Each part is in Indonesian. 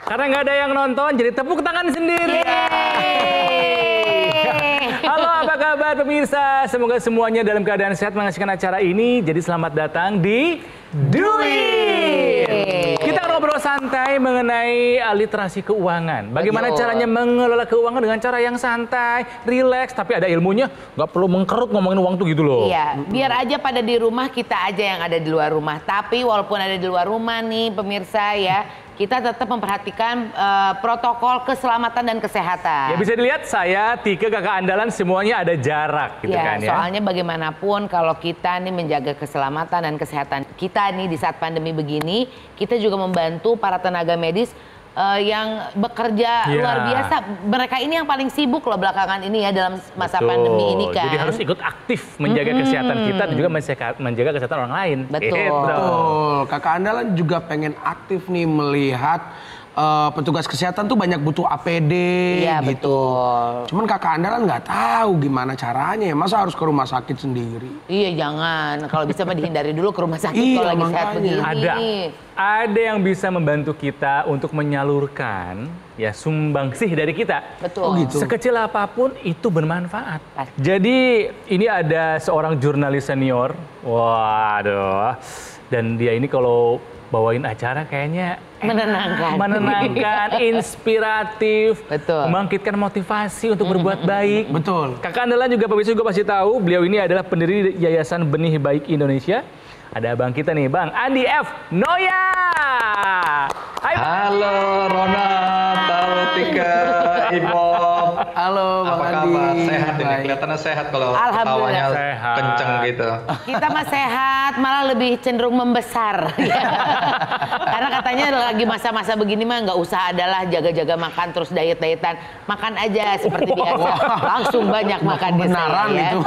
Karena nggak ada yang nonton, jadi tepuk tangan sendiri. Halo, apa kabar pemirsa? Semoga semuanya dalam keadaan sehat menyaksikan acara ini. Jadi selamat datang di Duit. Kita ngobrol santai mengenai literasi keuangan. Bagaimana caranya mengelola keuangan dengan cara yang santai, rileks, tapi ada ilmunya. Nggak perlu mengkerut ngomongin uang tuh gitu loh. Iya, biar aja pada di rumah, kita aja yang ada di luar rumah. Tapi walaupun ada di luar rumah nih pemirsa ya, kita tetap memperhatikan protokol keselamatan dan kesehatan. Ya bisa dilihat saya, Tika, kakak andalan semuanya ada jarak gitu kan ya. Soalnya bagaimanapun kalau kita nih menjaga keselamatan dan kesehatan kita nih di saat pandemi begini, kita juga membantu para tenaga medis yang bekerja luar biasa. Mereka ini yang paling sibuk loh belakangan ini ya dalam masa pandemi ini kan. Jadi harus ikut aktif menjaga kesehatan kita dan juga menjaga kesehatan orang lain. Betul. Kakak andalan juga pengen aktif nih melihat petugas kesehatan tuh banyak butuh APD gitu. Betul. Cuman kakak andalan nggak tahu gimana caranya ya. Masa harus ke rumah sakit sendiri? Iya jangan. Kalau bisa mah dihindari dulu ke rumah sakit kalau lagi sehat begini. Ada yang bisa membantu kita untuk menyalurkan ya sumbangsih dari kita. Betul. Oh gitu. Sekecil apapun itu bermanfaat. Jadi ini ada seorang jurnalis senior. Waduh. Dan dia ini kalau bawain acara kayaknya menenangkan, inspiratif, membangkitkan motivasi untuk berbuat baik. Betul. Kakak andalan juga pemirsa juga pasti tahu, beliau ini adalah pendiri Yayasan Benih Baik Indonesia. Ada abang kita nih, Bang Andi F. Noya. Hai, halo Rona, halo Tika, Ibob. Halo Bang Andi. Apa kabar? Sehat ini, kelihatannya sehat kalau tawanya kenceng gitu. Kita mah sehat, malah lebih cenderung membesar. Karena katanya lagi masa-masa begini mah nggak usah adalah jaga-jaga makan terus diet-dietan. Makan aja seperti biasa, langsung banyak makan di saya. Itu.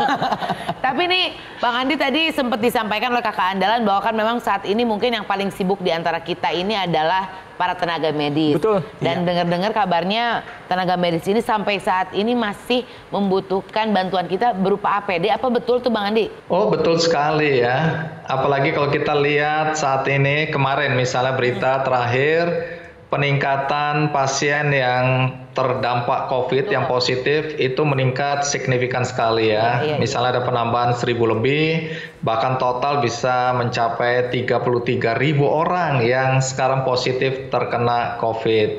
Tapi nih Bang Andi tadi sempat disampaikan oleh kakak andalan bahwa kan memang saat ini mungkin yang paling sibuk di antara kita ini adalah para tenaga medis. Betul. Dan dengar-dengar kabarnya tenaga medis ini sampai saat ini masih membutuhkan bantuan kita berupa APD. Apa betul tuh Bang Andi? Oh betul sekali ya. Apalagi kalau kita lihat saat ini kemarin misalnya berita terakhir peningkatan pasien yang terdampak COVID yang positif itu meningkat signifikan sekali ya. Misalnya ada penambahan 1.000 lebih, bahkan total bisa mencapai 33.000 orang yang sekarang positif terkena COVID.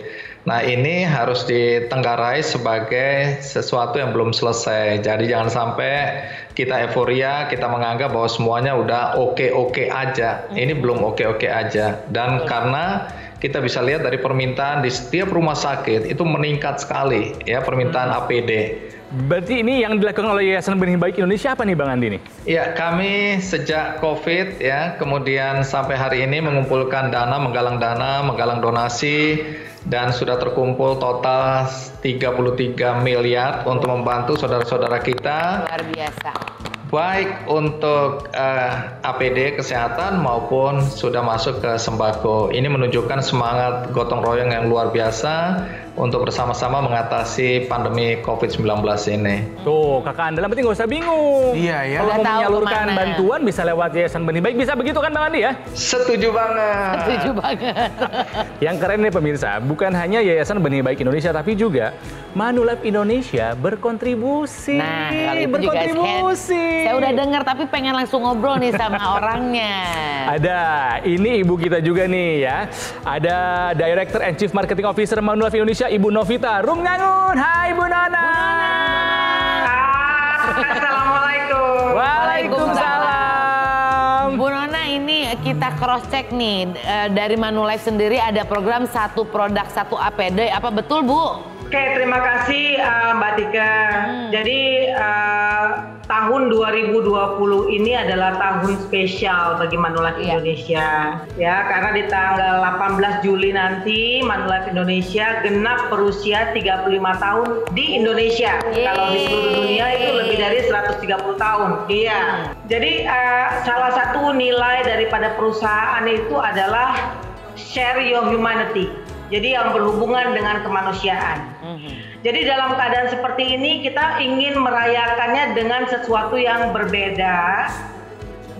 Nah ini harus ditenggarai sebagai sesuatu yang belum selesai. Jadi jangan sampai kita euforia, kita menganggap bahwa semuanya udah oke-oke aja. Ini belum oke-oke aja. Dan karena kita bisa lihat dari permintaan di setiap rumah sakit itu meningkat sekali ya permintaan APD. Berarti ini yang dilakukan oleh Yayasan Benih Baik Indonesia apa nih Bang Andi nih? Ya kami sejak COVID ya kemudian sampai hari ini mengumpulkan dana, menggalang donasi dan sudah terkumpul total 33 miliar untuk membantu saudara-saudara kita. Luar biasa. Baik untuk APD kesehatan maupun sudah masuk ke sembako. Ini menunjukkan semangat gotong royong yang luar biasa untuk bersama-sama mengatasi pandemi COVID-19 ini. Tuh, kakak andalan berarti nggak usah bingung. Iya ya. Kalau mau menyalurkan bantuan bisa lewat Yayasan Benih Baik, bisa begitu kan Bang Andi ya? Setuju banget. Setuju banget. Yang keren nih pemirsa, bukan hanya Yayasan Benih Baik Indonesia tapi juga Manulife Indonesia berkontribusi. Nah, kalau itu berkontribusi. Juga saya udah dengar tapi pengen langsung ngobrol nih sama orangnya. Ada, ini ibu kita juga nih ya. Ada Director and Chief Marketing Officer Manulife Indonesia, Ibu Novita Rumnyangun. Hai Ibu Nona. Assalamualaikum. Waalaikumsalam. Bu Nona, ini kita cross check nih dari Manulife sendiri ada program satu produk satu APD. Apa betul Bu? Oke, terima kasih Mbak Tika. Jadi tahun 2020 ini adalah tahun spesial bagi Manulife Indonesia. Ya, karena di tanggal 18 Juli nanti Manulife Indonesia genap berusia 35 tahun di Indonesia. Kalau di seluruh dunia itu lebih dari 130 tahun. Iya. Jadi salah satu nilai daripada perusahaan itu adalah share your humanity. Jadi yang berhubungan dengan kemanusiaan. Jadi dalam keadaan seperti ini kita ingin merayakannya dengan sesuatu yang berbeda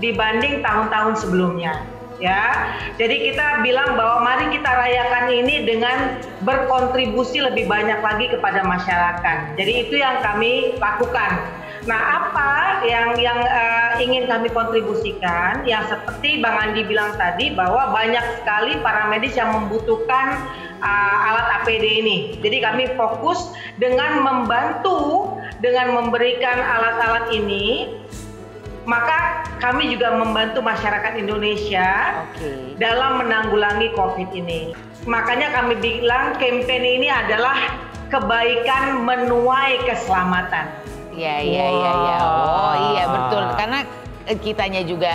dibanding tahun-tahun sebelumnya. ya. Jadi kita bilang bahwa mari kita rayakan ini dengan berkontribusi lebih banyak lagi kepada masyarakat. Jadi itu yang kami lakukan. Nah, apa yang ingin kami kontribusikan, yang seperti Bang Andi bilang tadi, bahwa banyak sekali para medis yang membutuhkan alat APD ini. Jadi kami fokus dengan membantu, dengan memberikan alat-alat ini, maka kami juga membantu masyarakat Indonesia dalam menanggulangi COVID ini. Makanya kami bilang campaign ini adalah kebaikan menuai keselamatan. Iya. Oh iya betul. Karena kitanya juga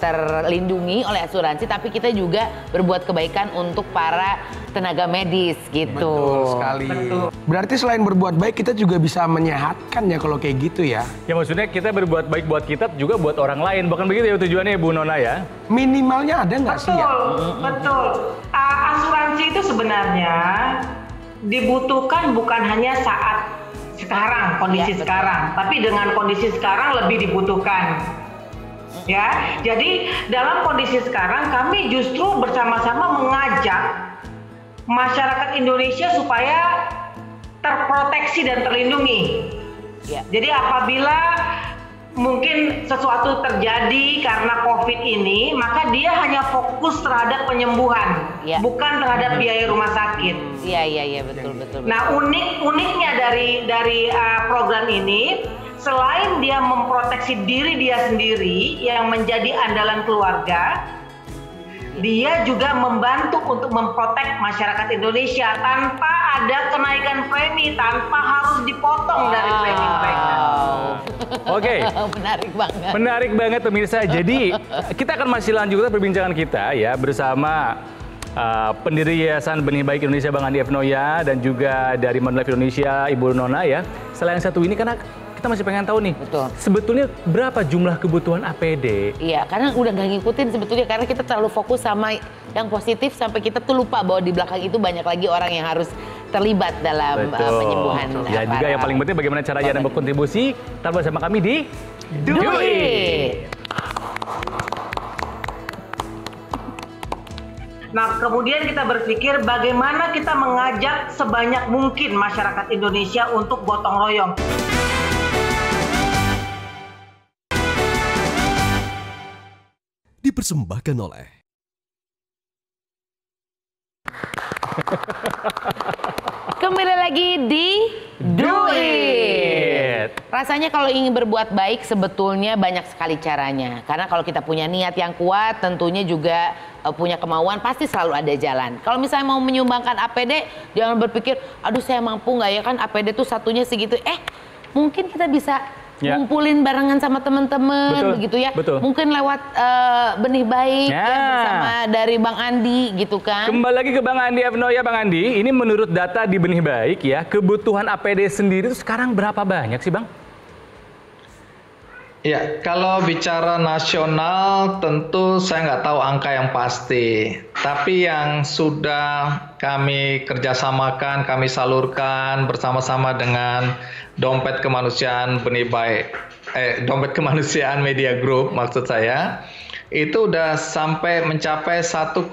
terlindungi oleh asuransi, tapi kita juga berbuat kebaikan untuk para tenaga medis gitu. Betul sekali. Betul. Berarti selain berbuat baik, kita juga bisa menyehatkan ya kalau kayak gitu ya. Ya maksudnya kita berbuat baik buat kita juga buat orang lain. Bukan begitu ya tujuannya Bu Nona ya? Minimalnya ada nggak sih ya? Betul. Asuransi itu sebenarnya dibutuhkan bukan hanya saat sekarang, kondisi sekarang, tapi dengan kondisi sekarang lebih dibutuhkan. Ya, jadi dalam kondisi sekarang kami justru bersama-sama mengajak masyarakat Indonesia supaya terproteksi dan terlindungi. Ya. Jadi apabila mungkin sesuatu terjadi karena COVID ini, maka dia hanya fokus terhadap penyembuhan, bukan terhadap biaya rumah sakit. Iya betul. Nah, uniknya dari program ini, selain dia memproteksi diri dia sendiri yang menjadi andalan keluarga, dia juga membantu untuk memprotek masyarakat Indonesia tanpa ada kenaikan premi, tanpa harus dipotong dari premi mereka. Oke. Menarik banget. Menarik banget pemirsa. Jadi kita akan masih lanjutkan perbincangan kita ya bersama pendiri Yayasan Benih Baik Indonesia Bang Andi F. Noya dan juga dari Manulife Indonesia Ibu Nona ya. Setelah yang satu ini karena kita masih pengen tahu nih, sebetulnya berapa jumlah kebutuhan APD? Iya, karena udah nggak ngikutin sebetulnya karena kita terlalu fokus sama yang positif sampai kita tuh lupa bahwa di belakang itu banyak lagi orang yang harus terlibat dalam penyembuhan. Ya juga yang paling penting bagaimana caranya Anda berkontribusi. Tetap bersama kami di Do It. Nah, kemudian kita berpikir bagaimana kita mengajak sebanyak mungkin masyarakat Indonesia untuk gotong royong. Dipersembahkan oleh Kembali lagi di Do It. Rasanya kalau ingin berbuat baik sebetulnya banyak sekali caranya. Karena kalau kita punya niat yang kuat, tentunya juga punya kemauan, pasti selalu ada jalan. Kalau misalnya mau menyumbangkan APD, jangan berpikir, aduh saya mampu nggak ya, kan APD tuh satunya segitu. Mungkin kita bisa ngumpulin barengan sama teman-teman begitu ya. Betul. Mungkin lewat Benih Baik ya, bersama dari Bang Andi gitu kan. Kembali lagi ke Bang Andi F. Noya. Bang Andi, ini menurut data di Benih Baik ya, kebutuhan APD sendiri itu sekarang berapa banyak sih Bang? Ya, kalau bicara nasional tentu saya nggak tahu angka yang pasti. Tapi yang sudah kami kerjasamakan, kami salurkan bersama-sama dengan Dompet Kemanusiaan Benih Baik, Dompet Kemanusiaan Media Group maksud saya, itu udah sampai mencapai 1,2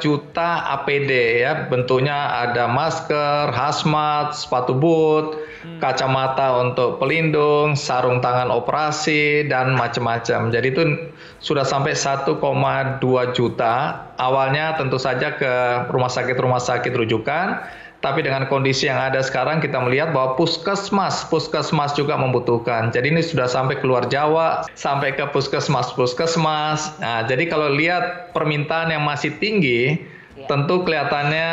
juta APD ya. Bentuknya ada masker, hazmat, sepatu boot, kacamata untuk pelindung, sarung tangan operasi, dan macam-macam. Jadi itu sudah sampai 1,2 juta. Awalnya tentu saja ke rumah sakit rujukan, tapi dengan kondisi yang ada sekarang kita melihat bahwa puskesmas juga membutuhkan. Jadi ini sudah sampai keluar Jawa, sampai ke puskesmas. Nah, jadi kalau lihat permintaan yang masih tinggi, tentu kelihatannya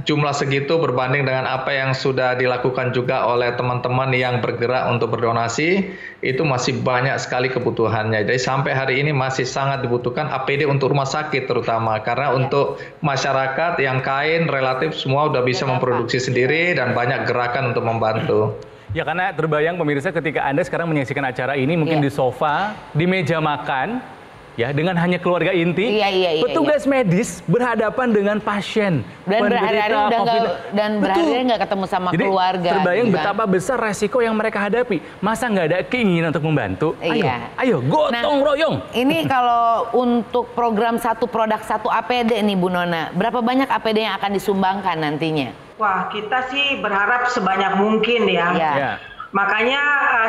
jumlah segitu berbanding dengan apa yang sudah dilakukan juga oleh teman-teman yang bergerak untuk berdonasi, itu masih banyak sekali kebutuhannya. Jadi sampai hari ini masih sangat dibutuhkan APD untuk rumah sakit terutama, karena untuk masyarakat yang kain relatif semua udah bisa memproduksi sendiri dan banyak gerakan untuk membantu. Ya karena terbayang pemirsa ketika Anda sekarang menyaksikan acara ini mungkin di sofa, di meja makan, ya dengan hanya keluarga inti, Iya. petugas medis berhadapan dengan pasien Dan berhari-hari penderita udah COVID. berhari-hari nggak ketemu sama Jadi, keluarga. terbayang gitu kan. betapa besar resiko yang mereka hadapi. Masa nggak ada keinginan untuk membantu? Iya. Ayo gotong royong. Ini kalau untuk program satu produk satu APD nih Bu Nona, berapa banyak APD yang akan disumbangkan nantinya? Wah, kita sih berharap sebanyak mungkin ya. Iya. Ya. Makanya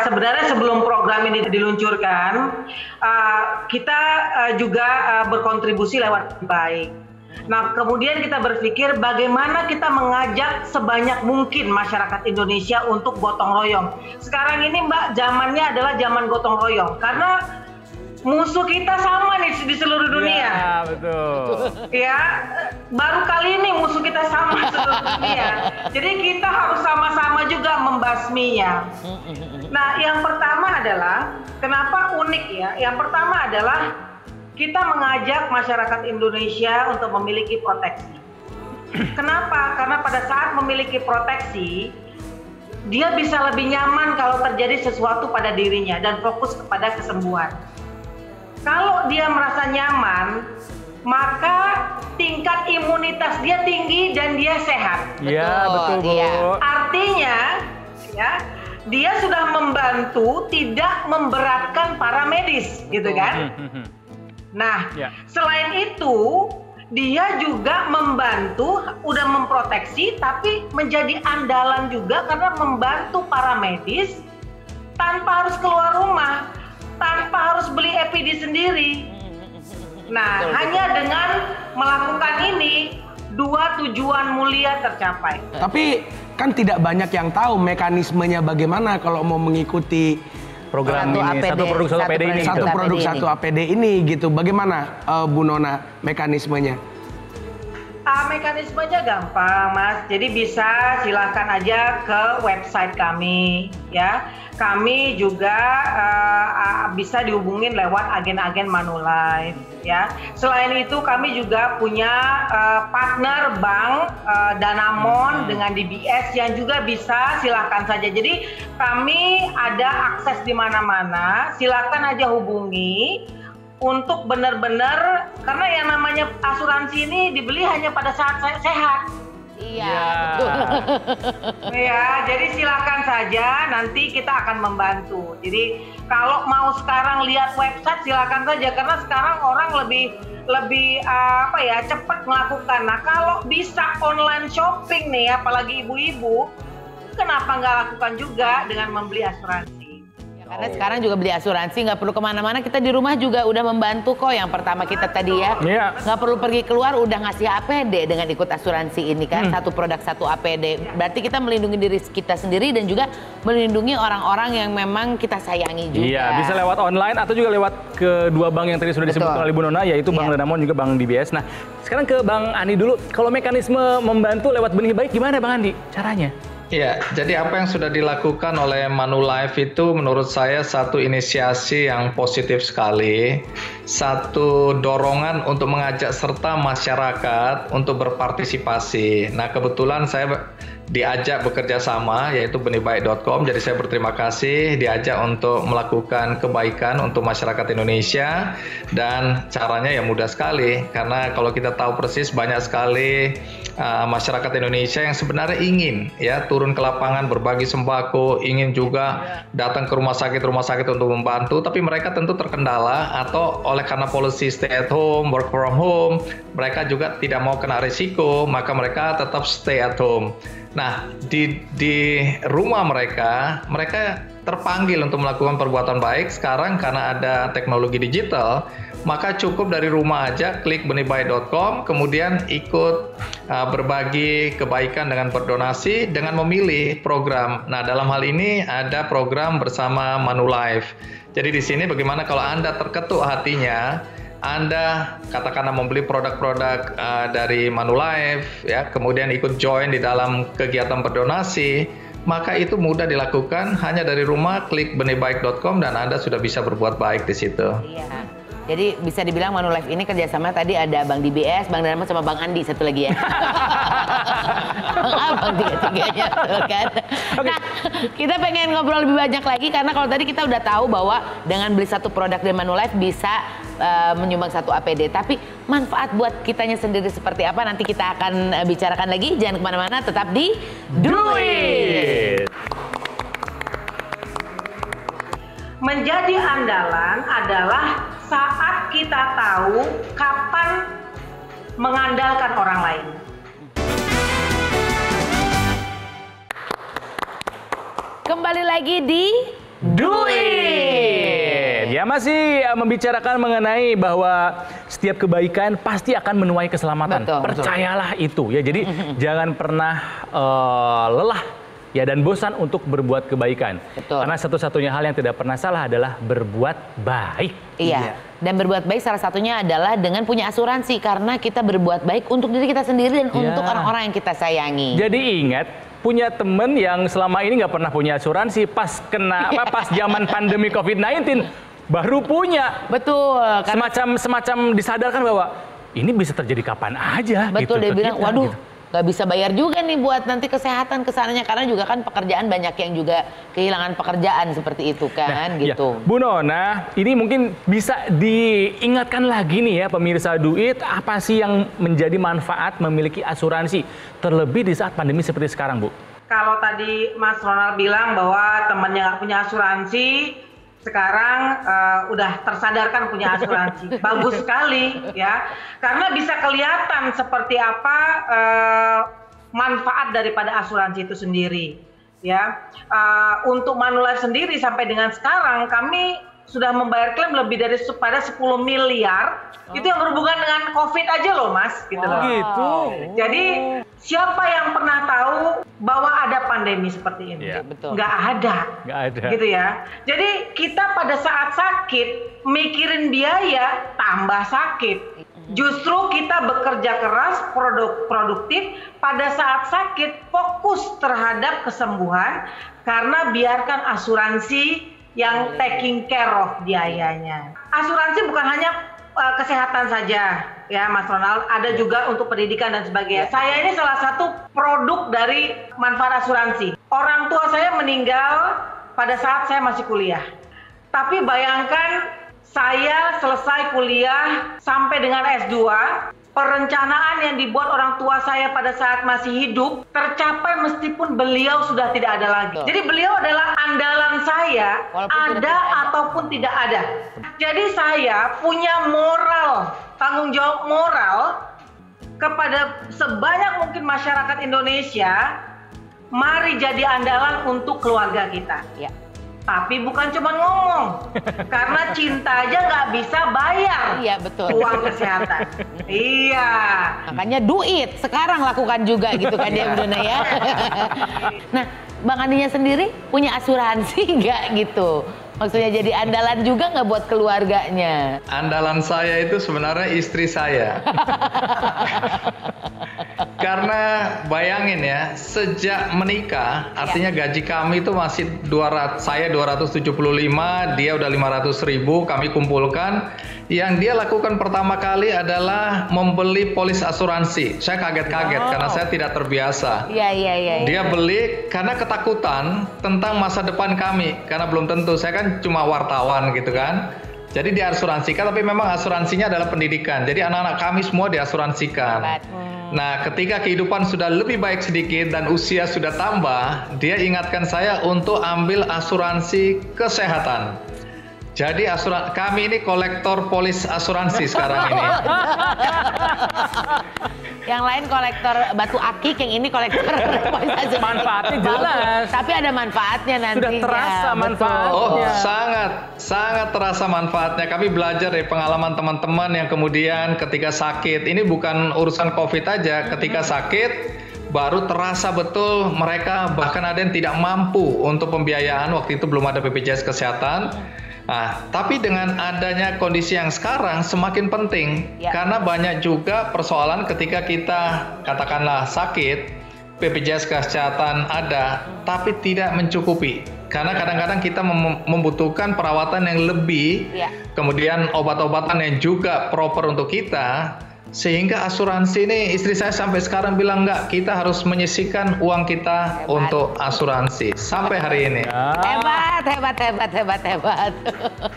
sebenarnya sebelum program ini diluncurkan, kita juga berkontribusi lewat baik. Nah, kemudian kita berpikir bagaimana kita mengajak sebanyak mungkin masyarakat Indonesia untuk gotong royong. Sekarang ini Mbak, zamannya adalah zaman gotong royong karena musuh kita sama nih di seluruh dunia. Ya, betul. Ya, baru kali ini musuh kita sama seluruh dunia. Jadi kita harus sama-sama juga membasminya. Nah, yang pertama adalah, kenapa unik ya? Yang pertama adalah kita mengajak masyarakat Indonesia untuk memiliki proteksi. Kenapa? Karena pada saat memiliki proteksi, dia bisa lebih nyaman kalau terjadi sesuatu pada dirinya dan fokus kepada kesembuhan. Kalau dia merasa nyaman, maka tingkat imunitas dia tinggi dan dia sehat. Iya, betul, Bu. iya. Artinya, ya, dia sudah membantu tidak memberatkan para medis, gitu kan? Nah, Ya. selain itu, dia juga membantu, udah memproteksi, tapi menjadi andalan juga karena membantu para medis tanpa harus keluar rumah, tanpa harus beli EPD sendiri. Nah, hanya dengan melakukan ini, dua tujuan mulia tercapai. Tapi kan tidak banyak yang tahu mekanismenya bagaimana kalau mau mengikuti Program Satu ini, APD, satu produk satu satu APD ini. satu gitu. produk APD satu ini. APD ini gitu. Bagaimana Bu Nona mekanismenya? Mekanismenya gampang, Mas. Jadi bisa silakan aja ke website kami, ya. Kami juga bisa dihubungin lewat agen-agen Manulife, ya. Selain itu kami juga punya partner bank Danamon dengan DBS yang juga bisa silakan saja. Jadi kami ada akses di mana-mana. Silakan aja hubungi. Untuk benar-benar, karena yang namanya asuransi ini dibeli hanya pada saat saya sehat. Iya, betul. Ya, jadi silakan saja, nanti kita akan membantu. Jadi kalau mau sekarang lihat website silakan saja, karena sekarang orang lebih cepat melakukan. Nah, kalau bisa online shopping nih, apalagi ibu-ibu, kenapa nggak lakukan juga dengan membeli asuransi? Karena sekarang juga beli asuransi nggak perlu kemana-mana, kita di rumah juga udah membantu kok. Yang pertama kita tadi ya, Iya. nggak perlu pergi keluar, udah ngasih APD dengan ikut asuransi ini kan, satu produk satu APD. Berarti kita melindungi diri kita sendiri dan juga melindungi orang-orang yang memang kita sayangi juga. Iya, bisa lewat online atau juga lewat kedua bank yang tadi sudah Betul. disebutkan oleh Bu Nona, yaitu Bank Iya. Danamon juga Bank DBS. Nah, sekarang ke Bang Andi dulu. Kalau mekanisme membantu lewat benih baik gimana Bang Andi caranya? Iya, jadi apa yang sudah dilakukan oleh Manulife itu menurut saya satu inisiasi yang positif sekali, satu dorongan untuk mengajak serta masyarakat untuk berpartisipasi. Nah, kebetulan saya diajak bekerja sama, yaitu benihbaik.com, jadi saya berterima kasih diajak untuk melakukan kebaikan untuk masyarakat Indonesia, dan caranya ya mudah sekali, karena kalau kita tahu persis banyak sekali masyarakat Indonesia yang sebenarnya ingin ya turun ke lapangan berbagi sembako, ingin juga datang ke rumah sakit untuk membantu, tapi mereka tentu terkendala atau oleh karena policy stay at home, work from home, mereka juga tidak mau kena risiko, maka mereka tetap stay at home. Nah, di rumah mereka terpanggil untuk melakukan perbuatan baik. Sekarang karena ada teknologi digital, maka cukup dari rumah aja klik benihbaik.com, kemudian ikut berbagi kebaikan dengan berdonasi dengan memilih program. Nah, dalam hal ini ada program bersama Manulife. Jadi di sini bagaimana kalau Anda terketuk hatinya, Anda katakanlah membeli produk-produk dari Manulife, ya, kemudian ikut join di dalam kegiatan berdonasi, maka itu mudah dilakukan hanya dari rumah, klik benihbaik.com dan Anda sudah bisa berbuat baik di situ. Iya. Jadi bisa dibilang Manulife ini kerjasama tadi ada Bang DBS, Bang Dharma sama Bang Andi satu lagi ya. Abang tiga-tiganya tuh kan. Nah, kita pengen ngobrol lebih banyak lagi karena kalau tadi kita udah tahu bahwa dengan beli satu produk dari Manulife bisa menyumbang satu APD. Tapi manfaat buat kitanya sendiri seperti apa nanti kita akan bicarakan lagi. Jangan kemana-mana, tetap di Do It! Menjadi andalan adalah saat kita tahu kapan mengandalkan orang lain. Kembali lagi di Do It! Ya masih membicarakan mengenai bahwa setiap kebaikan pasti akan menuai keselamatan. Betul. Percayalah itu ya. Jadi jangan pernah lelah ya dan bosan untuk berbuat kebaikan. Betul. Karena satu-satunya hal yang tidak pernah salah adalah berbuat baik. Iya. Dan berbuat baik salah satunya adalah dengan punya asuransi karena kita berbuat baik untuk diri kita sendiri dan untuk orang-orang yang kita sayangi. Jadi ingat, punya temen yang selama ini nggak pernah punya asuransi, pas zaman pandemi COVID-19 baru punya. Betul. Semacam disadarkan bahwa ini bisa terjadi kapan aja. Betul, gitu, dia bilang, kita, waduh, gitu. nggak bisa bayar juga nih buat nanti kesehatan kesananya karena juga kan pekerjaan banyak yang juga kehilangan pekerjaan seperti itu kan, gitu. Ya. Bu Nona, ini mungkin bisa diingatkan lagi nih ya pemirsa Do It, apa sih yang menjadi manfaat memiliki asuransi terlebih di saat pandemi seperti sekarang, Bu? Kalau tadi Mas Ronald bilang bahwa temannya nggak punya asuransi, sekarang udah tersadarkan punya asuransi. Bagus sekali ya, karena bisa kelihatan seperti apa manfaat daripada asuransi itu sendiri ya. Untuk Manulife sendiri sampai dengan sekarang kami sudah membayar klaim lebih dari pada 10 miliar. Itu yang berhubungan dengan COVID aja loh Mas, gitu loh. Gitu. Jadi siapa yang pernah tahu bahwa ada pandemi seperti ini? Iya, betul. Nggak ada. Nggak ada. Gitu ya. Jadi kita pada saat sakit mikirin biaya tambah sakit. Justru kita bekerja keras, produktif, pada saat sakit fokus terhadap kesembuhan karena biarkan asuransi yang taking care of biayanya. Asuransi bukan hanya kesehatan saja ya Mas Ronald, ada juga untuk pendidikan dan sebagainya. Saya ini salah satu produk dari manfaat asuransi. Orang tua saya meninggal pada saat saya masih kuliah. Tapi bayangkan saya selesai kuliah sampai dengan S2, perencanaan yang dibuat orang tua saya pada saat masih hidup tercapai meskipun beliau sudah tidak ada lagi. Jadi beliau adalah andalan saya, Walaupun ada ataupun tidak ada. Jadi saya punya moral, tanggung jawab moral kepada sebanyak mungkin masyarakat Indonesia. Mari jadi andalan untuk keluarga kita. Ya. Tapi bukan cuma ngomong, karena cinta aja nggak bisa bayar. Iya, betul. Uang kesehatan. Iya. Makanya do it, sekarang lakukan juga gitu kan ya Bu Dona ya. Nah, Bang Andinya sendiri punya asuransi nggak gitu? Maksudnya jadi andalan juga nggak buat keluarganya? Andalan saya itu sebenarnya istri saya. Karena bayangin ya, sejak menikah, artinya gaji kami itu masih 200, saya 275, dia udah 500.000, kami kumpulkan. Yang dia lakukan pertama kali adalah membeli polis asuransi. Saya kaget-kaget karena saya tidak terbiasa. Iya. Dia beli karena ketakutan tentang masa depan kami, karena belum tentu. Saya kan cuma wartawan gitu kan. Jadi diasuransikan, tapi memang asuransinya adalah pendidikan. Jadi anak-anak kami semua diasuransikan. Nah, ketika kehidupan sudah lebih baik sedikit dan usia sudah tambah, dia ingatkan saya untuk ambil asuransi kesehatan. Jadi kami ini kolektor polis asuransi sekarang ini. Yang lain kolektor batu akik, yang ini kolektor polis asuransi. Manfaatnya jelas. Tapi ada manfaatnya nantinya. Sudah terasa manfaatnya. Oh, sangat terasa manfaatnya. Kami belajar dari pengalaman teman-teman yang kemudian ketika sakit, ini bukan urusan COVID aja, ketika sakit baru terasa betul mereka bahkan ada yang tidak mampu untuk pembiayaan, waktu itu belum ada BPJS Kesehatan. Nah, tapi dengan adanya kondisi yang sekarang semakin penting karena banyak juga persoalan ketika kita katakanlah sakit, BPJS Kesehatan ada, tapi tidak mencukupi. Karena kadang-kadang kita membutuhkan perawatan yang lebih, kemudian obat-obatan yang juga proper untuk kita, sehingga asuransi ini istri saya sampai sekarang bilang enggak, kita harus menyisihkan uang kita untuk asuransi sampai hari ini. Hebat.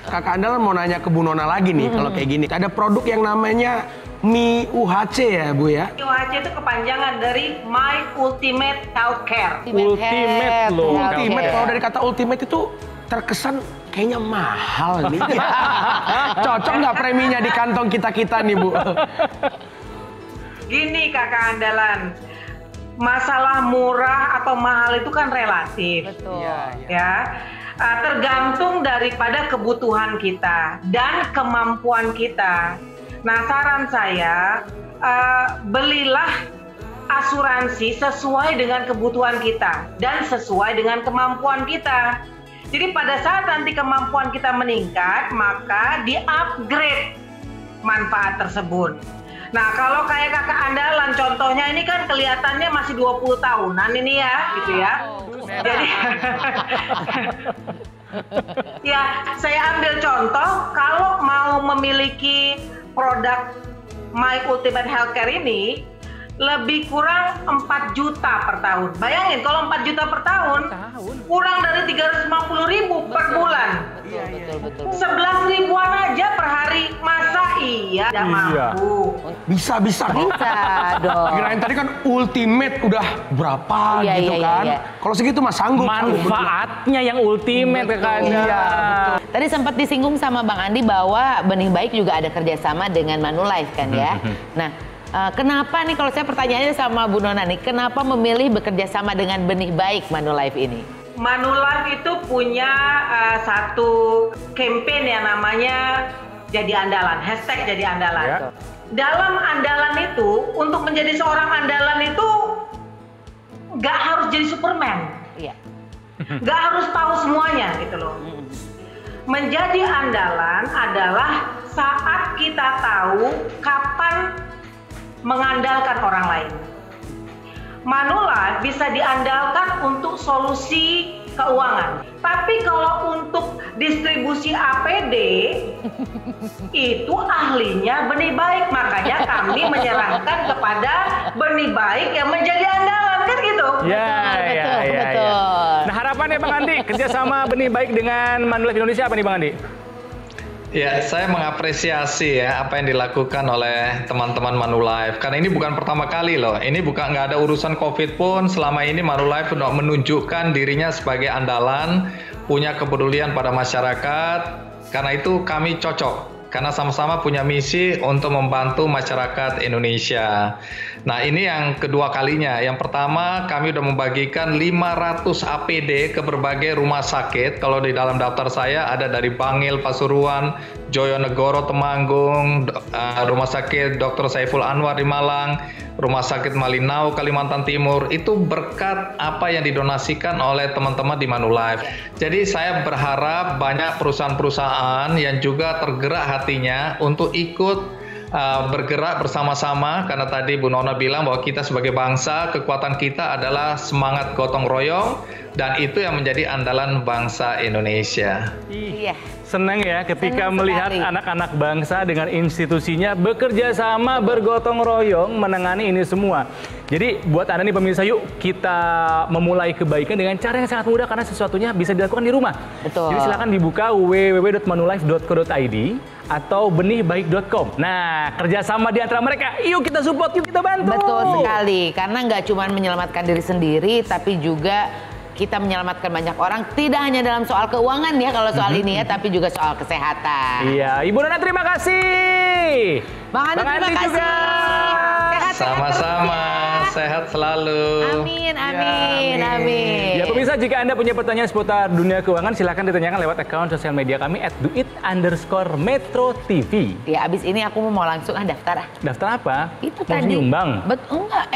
Kakak Andalan mau nanya ke Bu Nona lagi nih kalau kayak gini. Ada produk yang namanya Mi UHC ya Bu ya? UHC itu kepanjangan dari My Ultimate Healthcare. Ultimate loh. Ultimate, kalau dari kata ultimate itu terkesan kayaknya mahal nih. Cocok nggak preminya di kantong kita-kita nih Bu? Gini Kakak Andalan, masalah murah atau mahal itu kan relatif. Betul. Ya. Tergantung daripada kebutuhan kita dan kemampuan kita. Nah, saran saya, belilah asuransi sesuai dengan kebutuhan kita dan sesuai dengan kemampuan kita. Jadi pada saat nanti kemampuan kita meningkat, maka di-upgrade manfaat tersebut. Nah, kalau kayak Kakak Andalan, contohnya ini kan kelihatannya masih 20 tahunan ini ya, gitu ya. Jadi, ya saya ambil contoh, kalau mau memiliki produk My Ultimate Healthcare ini lebih kurang 4 juta per tahun. Bayangin kalau 4 juta per tahun, kurang dari 350.000 per bulan. Betul. 11 ribuan aja per hari, masa iya? Tidak mampu. Bisa Bisa dong. Kirain tadi kan ultimate udah berapa gitu kan? Kalau segitu mah sanggup. Manfaatnya yang ultimate Kakak Andalan. Tadi sempat disinggung sama Bang Andi bahwa Benih Baik juga ada kerjasama dengan Manulife kan ya. Nah, kenapa nih kalau saya pertanyaannya sama Bu Nona nih, kenapa memilih bekerja sama dengan Benih Baik Manulife ini? Manulife itu punya satu campaign yang namanya Jadi Andalan, hashtag Jadi Andalan. Ya. Dalam andalan itu, untuk menjadi seorang andalan itu nggak harus jadi Superman. Iya. Nggak harus tahu semuanya gitu loh. Menjadi andalan adalah saat kita tahu kapan mengandalkan orang lain. Manulife bisa diandalkan untuk solusi keuangan. Tapi kalau untuk distribusi APD, itu ahlinya Benih Baik. Makanya kami menyerahkan kepada Benih Baik yang menjadi andalan, kan gitu. Betul. Nah, harapannya Bang Andi, kerjasama Benih Baik dengan Manulife Indonesia apa nih Bang Andi? Ya, saya mengapresiasi ya apa yang dilakukan oleh teman-teman Manulife. Karena ini bukan pertama kali loh. Ini bukan nggak ada urusan COVID pun. Selama ini Manulife menunjukkan dirinya sebagai andalan, punya kepedulian pada masyarakat. Karena itu kami cocok. Karena sama-sama punya misi untuk membantu masyarakat Indonesia. Nah, ini yang kedua kalinya. Yang pertama, kami sudah membagikan 500 APD ke berbagai rumah sakit. Kalau di dalam daftar saya ada dari Bangil, Pasuruan, Joyonegoro, Temanggung, Rumah Sakit Dr. Saiful Anwar di Malang, Rumah Sakit Malinau, Kalimantan Timur. Itu berkat apa yang didonasikan oleh teman-teman di Manulife. Jadi saya berharap banyak perusahaan-perusahaan yang juga tergerak hatinya untuk ikut bergerak bersama-sama, karena tadi Bu Nona bilang bahwa kita sebagai bangsa, kekuatan kita adalah semangat gotong royong, dan itu yang menjadi andalan bangsa Indonesia. Iya. Senang ya ketika Senang melihat sekali. anak-anak bangsa dengan institusinya bekerja sama, bergotong royong menangani ini semua. Jadi buat Anda nih pemirsa, yuk kita memulai kebaikan dengan cara yang sangat mudah karena sesuatunya bisa dilakukan di rumah. Betul. Jadi silakan dibuka www.manulife.co.id atau benihbaik.com. Nah, kerjasama di antara mereka, yuk kita support, yuk kita bantu. Betul sekali, karena nggak cuma menyelamatkan diri sendiri, tapi juga kita menyelamatkan banyak orang, tidak hanya dalam soal keuangan ya kalau soal ini ya, tapi juga soal kesehatan. Iya, Ibu Nona terima kasih. Bang Andi terima Andi kasih. juga. Sehat-sehat Sama-sama, terus ya. sehat selalu. Amin. Ya pemirsa, jika Anda punya pertanyaan seputar dunia keuangan, silahkan ditanyakan lewat akun sosial media kami @duit_metro_tv. Ya abis ini aku mau langsung daftar. Daftar apa? Itu Mau tadi. nyumbang? Enggak,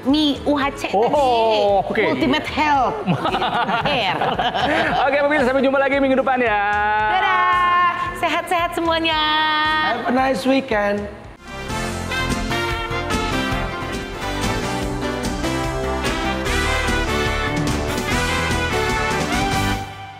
Mi UHC Oh, tadi. oke. Ultimate Health. Care. Oke pemirsa, sampai jumpa lagi minggu depan ya. Dadah. Sehat-sehat semuanya. Have a nice weekend.